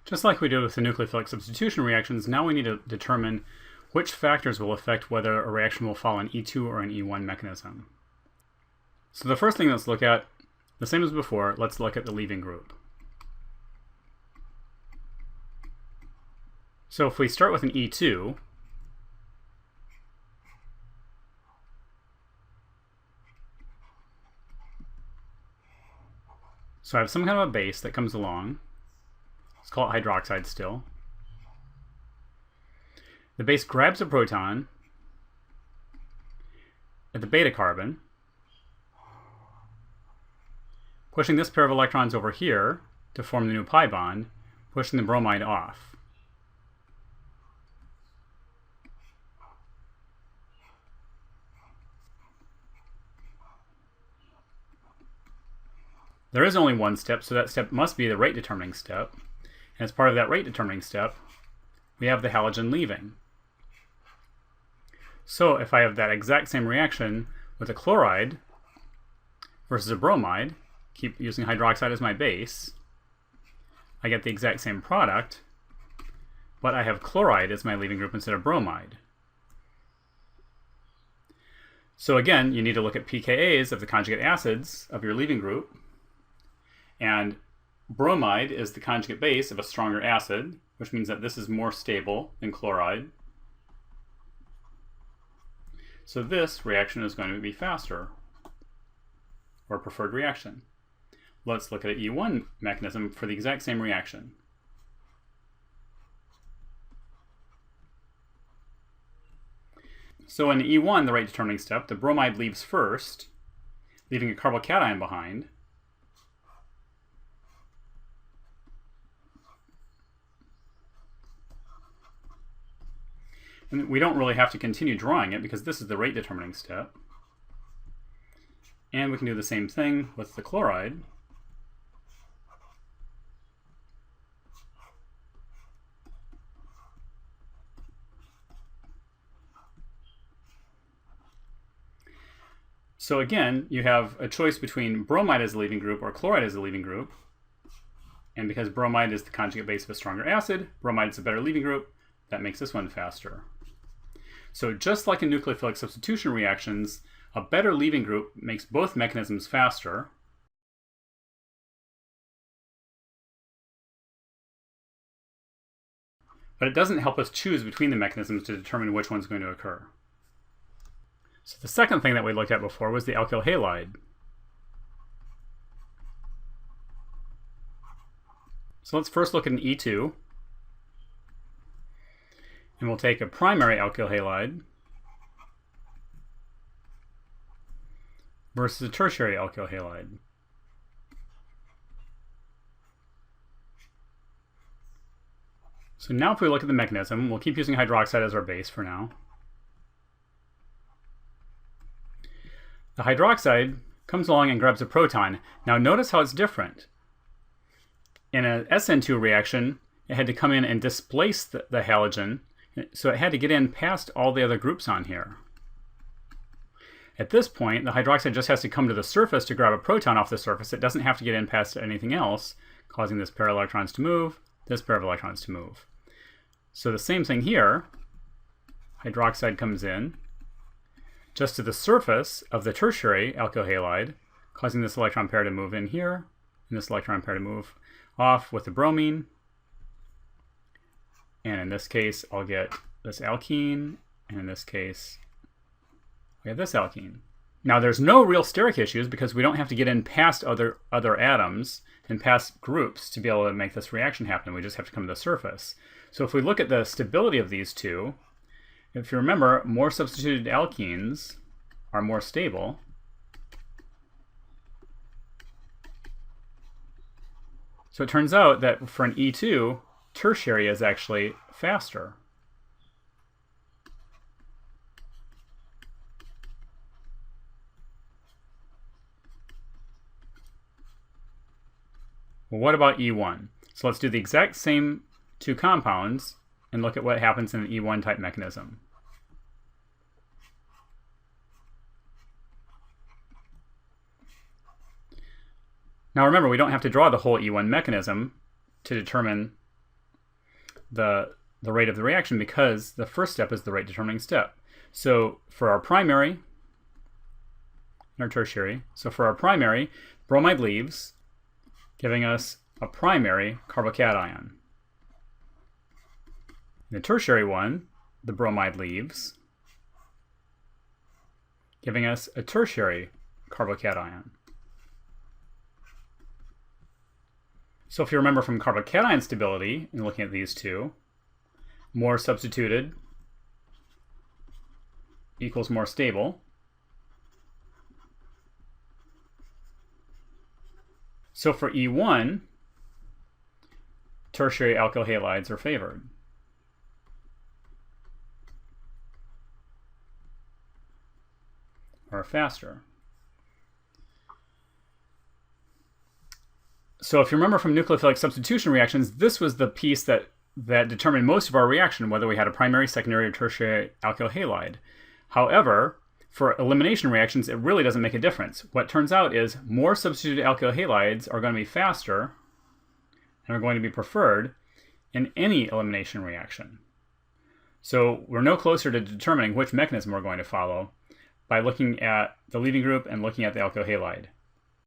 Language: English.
Just like we did with the nucleophilic substitution reactions, now we need to determine which factors will affect whether a reaction will follow an E2 or an E1 mechanism. So the first thing let's look at, the same as before, let's look at the leaving group. So if we start with an E2, so I have some kind of a base that comes along. Let's call it hydroxide still. The base grabs a proton at the beta carbon, pushing this pair of electrons over here to form the new pi bond, pushing the bromide off. There is only one step, so that step must be the rate determining step. And as part of that rate determining step, we have the halogen leaving. So if I have that exact same reaction with a chloride versus a bromide, keep using hydroxide as my base, I get the exact same product, but I have chloride as my leaving group instead of bromide. So again, you need to look at pKa's of the conjugate acids of your leaving group. And bromide is the conjugate base of a stronger acid, which means that this is more stable than chloride. So this reaction is going to be faster, or preferred reaction. Let's look at an E1 mechanism for the exact same reaction. So in E1, the rate determining step, the bromide leaves first, leaving a carbocation behind. And we don't really have to continue drawing it because this is the rate determining step. And we can do the same thing with the chloride. So again, you have a choice between bromide as a leaving group or chloride as a leaving group. And because bromide is the conjugate base of a stronger acid, bromide is a better leaving group, that makes this one faster. So just like in nucleophilic substitution reactions, a better leaving group makes both mechanisms faster. But it doesn't help us choose between the mechanisms to determine which one's going to occur. So the second thing that we looked at before was the alkyl halide. So let's first look at an E2. And we'll take a primary alkyl halide versus a tertiary alkyl halide. So now if we look at the mechanism, we'll keep using hydroxide as our base for now. The hydroxide comes along and grabs a proton. Now notice how it's different. In an SN2 reaction, it had to come in and displace the halogen, so it had to get in past all the other groups on here. At this point, the hydroxide just has to come to the surface to grab a proton off the surface. It doesn't have to get in past anything else, causing this pair of electrons to move, this pair of electrons to move. So the same thing here, hydroxide comes in just to the surface of the tertiary alkyl halide, causing this electron pair to move in here, and this electron pair to move off with the bromine. And in this case, I'll get this alkene, and in this case, we have this alkene. Now there's no real steric issues because we don't have to get in past other atoms and past groups to be able to make this reaction happen. We just have to come to the surface. So if we look at the stability of these two, if you remember, more substituted alkenes are more stable. So it turns out that for an E2, tertiary is actually faster. Well, what about E1? So let's do the exact same two compounds and look at what happens in an E1 type mechanism. Now remember, we don't have to draw the whole E1 mechanism to determine the rate of the reaction because the first step is the rate determining step. So for our primary and our tertiary, bromide leaves, giving us a primary carbocation. In the tertiary one, the bromide leaves, giving us a tertiary carbocation. So if you remember from carbocation stability, and looking at these two, more substituted equals more stable. So for E1, tertiary alkyl halides are favored. Or faster. So if you remember from nucleophilic substitution reactions, this was the piece that determined most of our reaction, whether we had a primary, secondary, or tertiary alkyl halide. However, for elimination reactions, it really doesn't make a difference. What turns out is more substituted alkyl halides are going to be faster and are going to be preferred in any elimination reaction. So we're no closer to determining which mechanism we're going to follow by looking at the leaving group and looking at the alkyl halide.